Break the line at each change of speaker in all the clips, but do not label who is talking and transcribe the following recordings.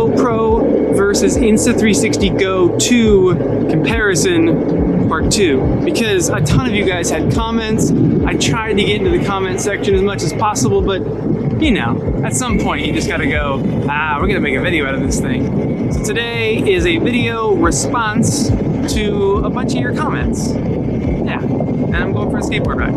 GoPro versus Insta360 Go 2 comparison part 2, because a ton of you guys had comments. I tried to get into the comment section as much as possible, but you know, at some point you just gotta go, we're gonna make a video out of this thing. So today is a video response to a bunch of your comments. Yeah, and I'm going for a skateboard ride.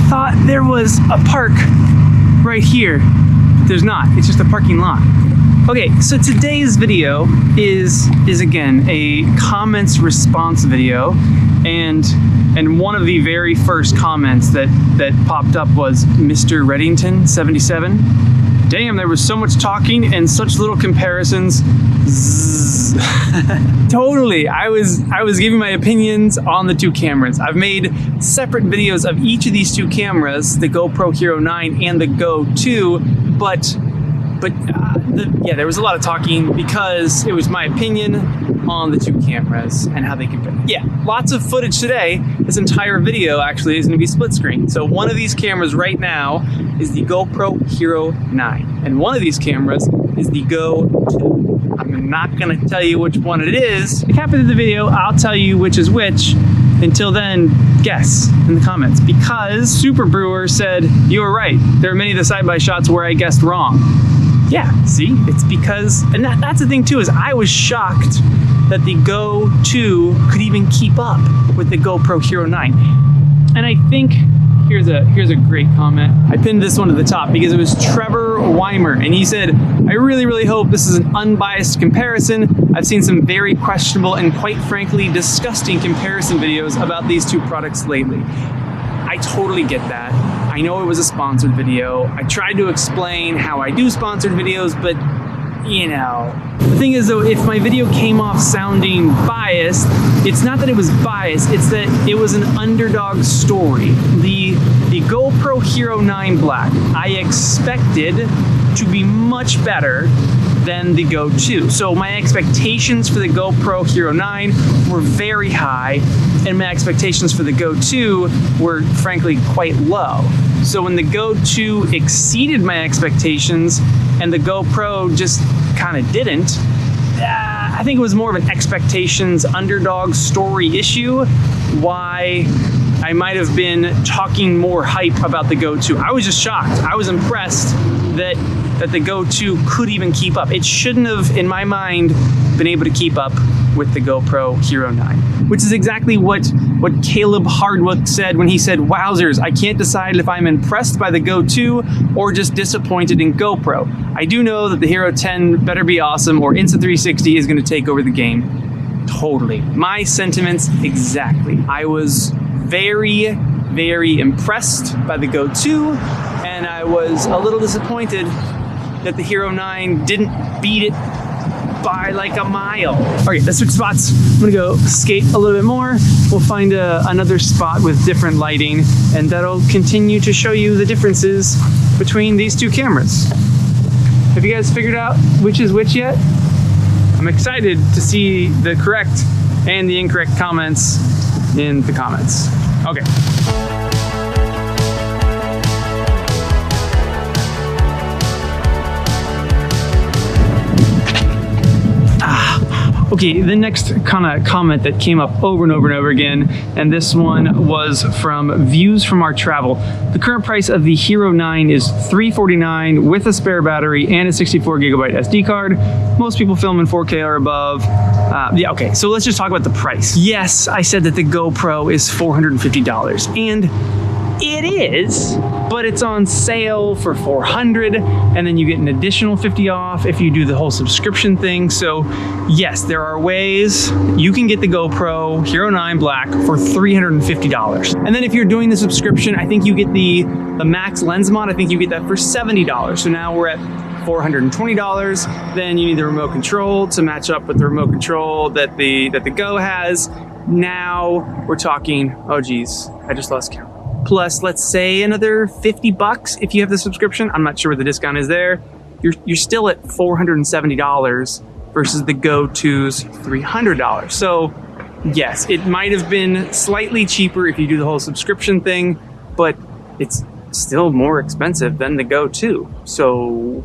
Thought there was a park right here. There's not. It's just a parking lot. Okay, so today's video is again a comments response video, and one of the very first comments that popped up was Mr. Reddington 77. Damn, there was so much talking and such little comparisons. Totally, I was giving my opinions on the two cameras. I've made separate videos of each of these two cameras, the GoPro Hero 9 and the Go 2, but yeah, there was a lot of talking because it was my opinion on the two cameras and how they compare. Yeah, lots of footage today. This entire video actually is going to be split screen. So one of these cameras right now is the GoPro Hero 9, and one of these cameras is the Go 2. I'm not going to tell you which one it is. If you happen to the video, I'll tell you which is which. Until then, guess in the comments, because Super Brewer said, you were right. There are many of the side-by shots where I guessed wrong. Yeah, see, it's because, and that's the thing too, is I was shocked that the Go 2 could even keep up with the GoPro Hero 9. And I think, here's a great comment. I pinned this one to the top because it was Trevor Weimer, and he said, I really hope this is an unbiased comparison. I've seen some very questionable and quite frankly disgusting comparison videos about these two products lately. I totally get that. I know it was a sponsored video. I tried to explain how I do sponsored videos, but you know, the thing is though, if my video came off sounding biased, it's not that it was biased, it's that it was an underdog story. The GoPro Hero 9 Black, I expected to be much better than the Go 2. So my expectations for the GoPro Hero 9 were very high, and my expectations for the Go 2 were frankly quite low. So when the Go 2 exceeded my expectations and the GoPro just kind of didn't, I think it was more of an expectations underdog story issue, why I might have been talking more hype about the Go 2. I was just shocked. I was impressed that the Go 2 could even keep up. It shouldn't have, in my mind, been able to keep up with the GoPro Hero 9, which is exactly what Caleb Hardwick said when he said, wowzers, I can't decide if I'm impressed by the Go 2 or just disappointed in GoPro. I do know that the Hero 10 better be awesome or Insta360 is gonna take over the game. Totally. My sentiments exactly. I was very impressed by the Go 2, and I was a little disappointed that the Hero 9 didn't beat it by like a mile. All right, let's switch spots. I'm gonna go skate a little bit more. We'll find another spot with different lighting, and that'll continue to show you the differences between these two cameras. Have you guys figured out which is which yet? I'm excited to see the correct and the incorrect comments in the comments. Okay. Okay, the next kind of comment that came up over and over again, and this one was from Views from Our Travel. The current price of the Hero 9 is $349 with a spare battery and a 64 gigabyte SD card. Most people film in 4K or above. Yeah, okay, so let's just talk about the price. Yes, I said that the GoPro is $450, and it is, but it's on sale for $400, and then you get an additional $50 off if you do the whole subscription thing. So yes, there are ways you can get the GoPro Hero 9 Black for $350. And then if you're doing the subscription, I think you get the max lens mod, I think you get that for $70. So now we're at $420. Then you need the remote control to match up with the remote control that the Go has. Now we're talking, oh geez, I just lost count. Plus, let's say another $50 if you have the subscription. I'm not sure what the discount is there. You're still at $470 versus the Go 2's $300. So yes, it might have been slightly cheaper if you do the whole subscription thing, but it's still more expensive than the Go 2. So,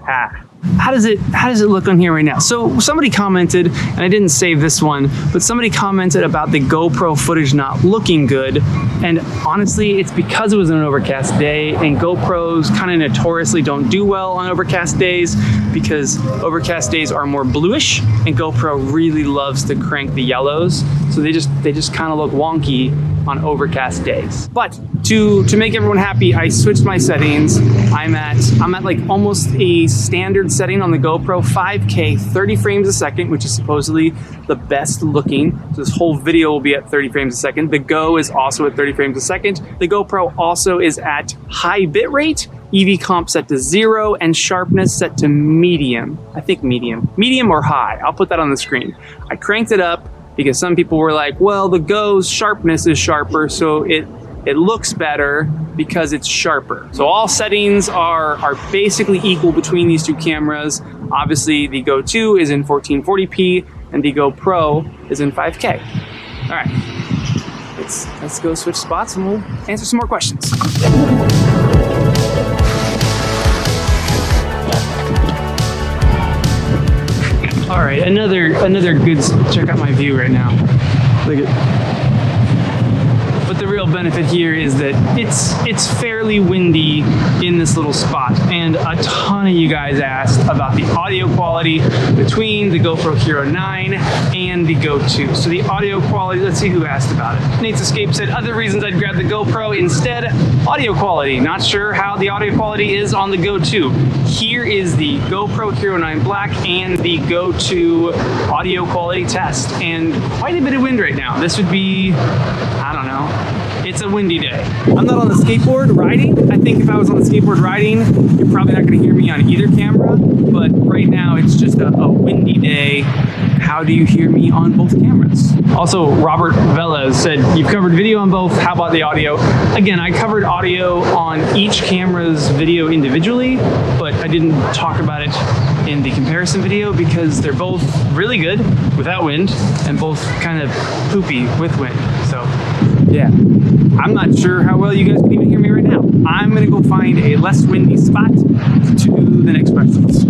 how does it look on here right now? So somebody commented, and I didn't save this one, but somebody commented about the GoPro footage not looking good. And honestly, it's because it was an overcast day, and GoPros kind of notoriously don't do well on overcast days because overcast days are more bluish, and GoPro really loves to crank the yellows. So they just kind of look wonky on overcast days. But to make everyone happy, I switched my settings. I'm at like almost a standard setting on the GoPro, 5K, 30 frames a second, which is supposedly the best looking. So this whole video will be at 30 frames a second. The Go is also at 30 frames a second. The GoPro also is at high bitrate, EV comp set to 0, and sharpness set to medium. I think medium or high. I'll put that on the screen. I cranked it up because some people were like, well, the Go's sharpness is sharper, so it looks better because it's sharper. So all settings are basically equal between these two cameras. Obviously, the Go 2 is in 1440p and the GoPro is in 5K. All right, let's go switch spots and we'll answer some more questions. All right, another good, check out my view right now. Look at, but the real benefit here is that it's fairly windy in this little spot, and a ton of you guys asked about the audio quality between the GoPro Hero 9 and the Go 2. So the audio quality, let's see who asked about it. Nate's Escape said, other reasons I'd grab the GoPro instead, audio quality. Not sure how the audio quality is on the Go 2. Here is the GoPro Hero 9 Black and the Go 2 audio quality test, and quite a bit of wind right now. This would be, I don't know, it's a windy day. I'm not on the skateboard riding. I think if I was on the skateboard riding, you're probably not gonna hear me on either camera, but right now it's just a windy day. How do you hear me on both cameras? Also, Robert Velez said, you've covered video on both, how about the audio? Again, I covered audio on each camera's video individually, but I didn't talk about it in the comparison video because they're both really good without wind and both kind of poopy with wind. So yeah, I'm not sure how well you guys can even hear me right now. I'm gonna go find a less windy spot to do the next questions.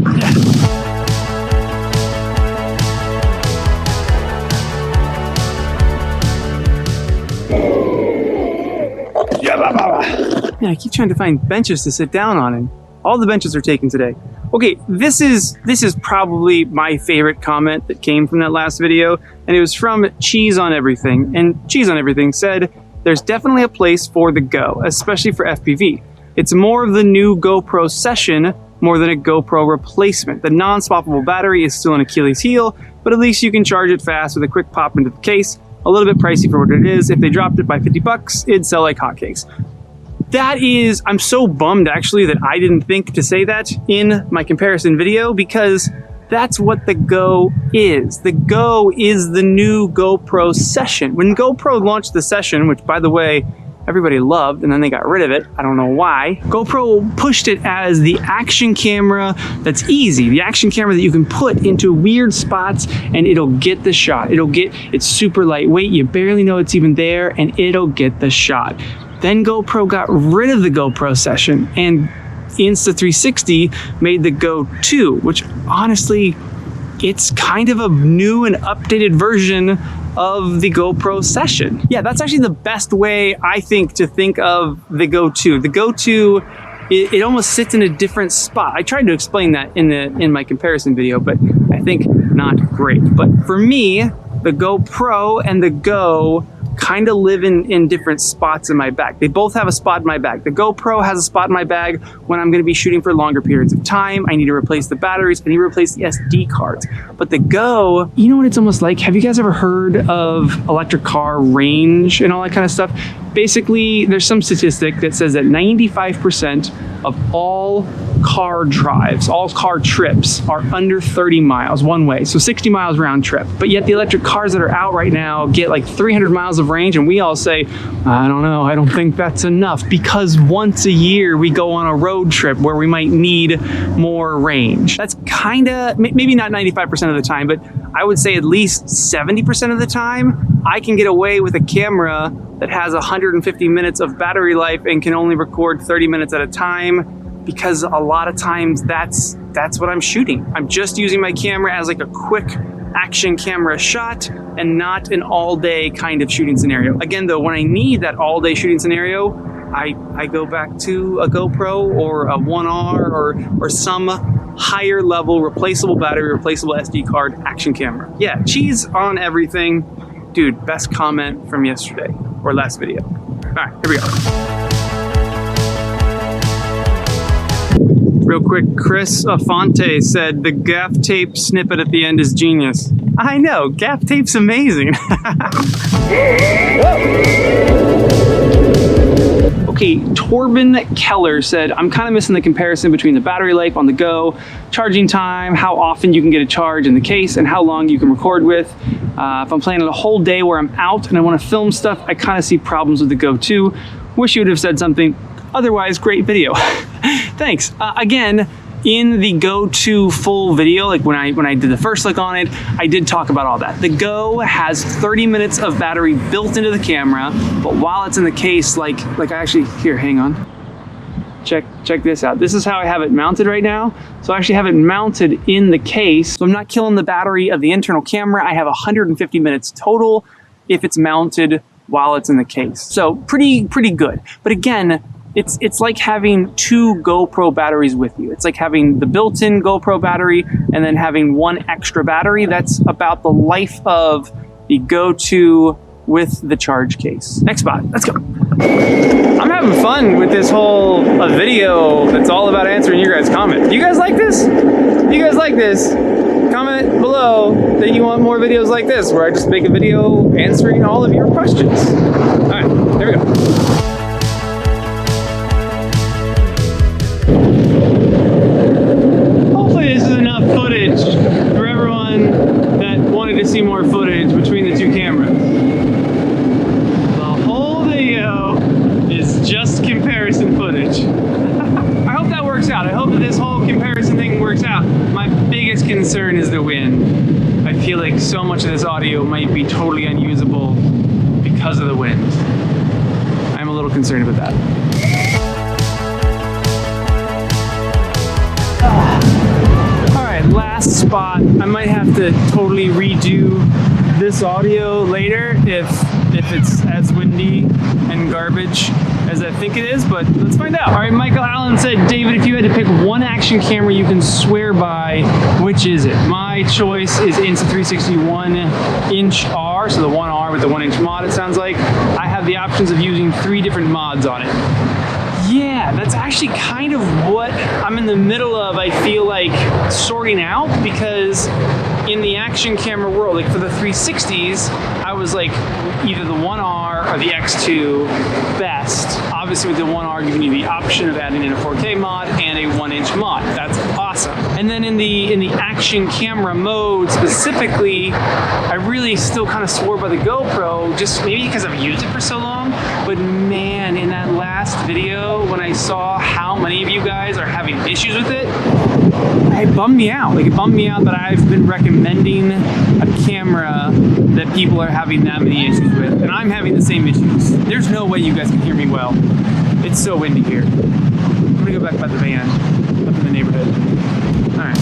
Yeah, I keep trying to find benches to sit down on, and all the benches are taken today. Okay, this is probably my favorite comment that came from that last video, and it was from Cheese on Everything. And Cheese on Everything said, there's definitely a place for the Go, especially for FPV. It's more of the new GoPro Session more than a GoPro replacement. The non-swappable battery is still an Achilles heel, but at least you can charge it fast with a quick pop into the case. A little bit pricey for what it is. If they dropped it by 50 bucks, it'd sell like hotcakes. That is, I'm so bummed actually that I didn't think to say that in my comparison video, because that's what the Go is. The Go is the new GoPro Session. When GoPro launched the Session, which by the way, everybody loved, and then they got rid of it. I don't know why. GoPro pushed it as the action camera that's easy, the action camera that you can put into weird spots and it'll get the shot. It's super lightweight, you barely know it's even there, and it'll get the shot. Then GoPro got rid of the GoPro Session, and Insta360 made the Go 2, which honestly, it's kind of a new and updated version of the GoPro Session. Yeah, that's actually the best way, I think, to think of the Go 2. The Go 2, it almost sits in a different spot. I tried to explain that in my comparison video, but I think not great. But for me, the GoPro and the Go kind of live in different spots in my bag. They both have a spot in my bag. The GoPro has a spot in my bag when I'm going to be shooting for longer periods of time. I need to replace the batteries. I need to replace the SD cards. But the Go, you know what it's almost like? Have you guys ever heard of electric car range and all that kind of stuff? Basically, there's some statistic that says that 95% of all car drives, all car trips are under 30 miles one way, so 60 miles round trip. But yet the electric cars that are out right now get like 300 miles of range, and we all say, I don't know, I don't think that's enough, because once a year we go on a road trip where we might need more range. That's kind of, maybe not 95% of the time, but I would say at least 70% of the time, I can get away with a camera that has 150 minutes of battery life and can only record 30 minutes at a time, because a lot of times that's what I'm shooting. I'm just using my camera as like a quick action camera shot and not an all-day kind of shooting scenario. Again though, when I need that all-day shooting scenario, I go back to a GoPro or a 1R or some higher level replaceable battery, replaceable SD card action camera. Yeah, cheese on everything. Dude, best comment from yesterday or last video. All right, here we go. Real quick, Chris Afonte said the gaff tape snippet at the end is genius. I know, gaff tape's amazing. Okay, Torben Keller said, I'm kind of missing the comparison between the battery life on the go, charging time, how often you can get a charge in the case, and how long you can record with. If I'm planning a whole day where I'm out and I want to film stuff, I kind of see problems with the Go 2. Wish you would have said something. Otherwise, great video. Thanks. Again, in the Go 2 full video, like when I did the first look on it, I did talk about all that. The Go has 30 minutes of battery built into the camera, but while it's in the case, like I actually, here, hang on. Check this out. This is how I have it mounted right now. So I actually have it mounted in the case. So I'm not killing the battery of the internal camera. I have 150 minutes total if it's mounted while it's in the case. So pretty good. But again, it's like having two GoPro batteries with you. It's like having the built-in GoPro battery and then having one extra battery. That's about the life of the Go 2 with the charge case. Next spot, let's go. I'm having fun with this whole video that's all about answering your guys' comments. Do you guys like this? Do you guys like this? Comment below that you want more videos like this, where I just make a video answering all of your questions. All right, there we go. Hopefully this is enough footage for everyone that wanted to see more footage between the two cameras. The whole video is just comparison footage. I hope that works out. I hope that this whole comparison thing works out. My biggest concern is the wind. I feel like so much of this audio might be totally unusable because of the wind. I'm a little concerned about that. Last spot, I might have to totally redo this audio later if it's as windy and garbage as I think it is, but let's find out. All right, Michael Allen said, David, if you had to pick one action camera you can swear by, which is it? My choice is Insta360 1-inch R, so the 1R with the 1-inch mod, it sounds like. I have the options of using 3 different mods on it. Yeah, that's actually kind of what I'm in the middle of, I feel like, sorting out, because in the action camera world, like for the 360s, I was like either the 1R or the X2 best. Obviously with the 1R giving you the option of adding in a 4K mod and a 1-inch mod. That's awesome. And then in the action camera mode specifically, I really still kind of swore by the GoPro, just maybe because I've used it for so long. But man, in that last video, when I saw how many of you guys are having issues with it, it bummed me out. Like, it bummed me out that I've been recommending a camera that people are having that many issues with, and I'm having the same issues. There's no way you guys can hear me well. It's so windy here. I'm gonna go back by the van, up in the neighborhood. All right.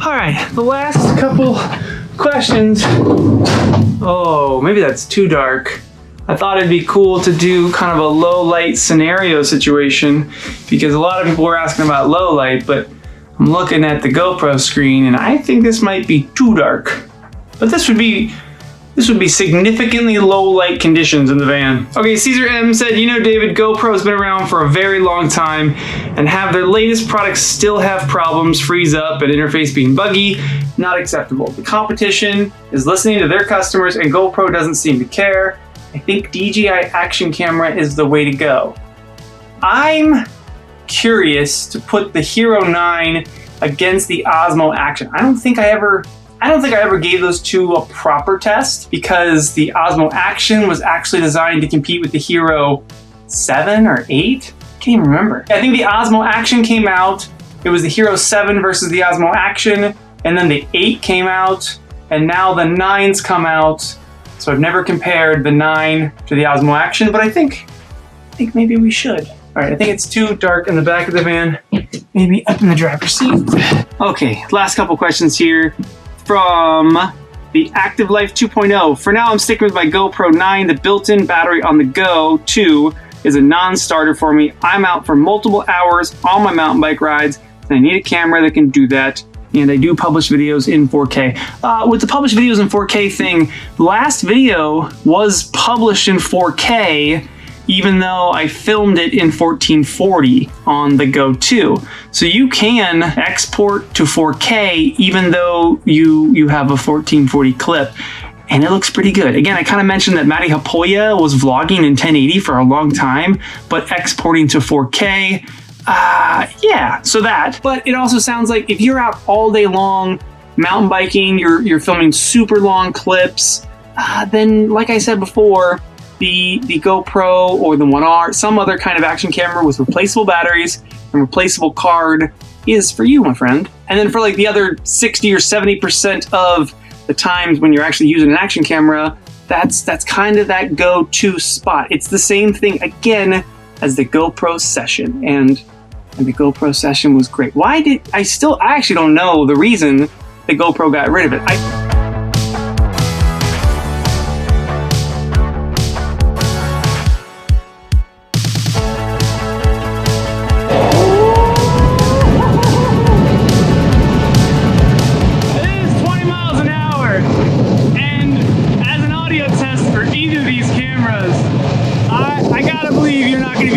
All right, the last couple questions. Oh, maybe that's too dark. I thought it'd be cool to do kind of a low light scenario situation, because a lot of people were asking about low light, but I'm looking at the GoPro screen and I think this might be too dark. But this would be significantly low light conditions in the van. Okay, Caesar M said, you know, David, GoPro's been around for a very long time and have their latest products still have problems, freeze up, and interface being buggy. Not acceptable. The competition is listening to their customers and GoPro doesn't seem to care. I think DJI action camera is the way to go. I'm curious to put the Hero 9 against the Osmo Action. I don't think I ever I don't think I ever gave those two a proper test because the Osmo Action was actually designed to compete with the Hero 7 or 8. Can't even remember. I think the Osmo Action came out. It was the Hero 7 versus the Osmo Action, and then the 8 came out, and now the 9's come out. So I've never compared the 9 to the Osmo Action, but I think maybe we should. All right, I think it's too dark in the back of the van. Maybe up in the driver's seat. Okay, last couple questions here from the Active Life 2.0. For now, I'm sticking with my GoPro 9. The built-in battery on the Go 2 is a non-starter for me. I'm out for multiple hours on my mountain bike rides, and I need a camera that can do that. And I do publish videos in 4K. With the published videos in 4K thing, the last video was published in 4K, even though I filmed it in 1440 on the Go 2. So you can export to 4K even though you have a 1440 clip, and it looks pretty good. Again, I kind of mentioned that Matty Hapoya was vlogging in 1080 for a long time, but exporting to 4K, yeah, so that. But it also sounds like if you're out all day long mountain biking, you're filming super long clips, then like I said before, the GoPro or the 1R, some other kind of action camera with replaceable batteries and replaceable card is for you, my friend. And then for like the other 60 or 70% of the times when you're actually using an action camera, that's kind of that go-to spot. It's the same thing again as the GoPro Session, and the GoPro Session was great. Why did I actually don't know the reason the GoPro got rid of it. I gotta believe you're not gonna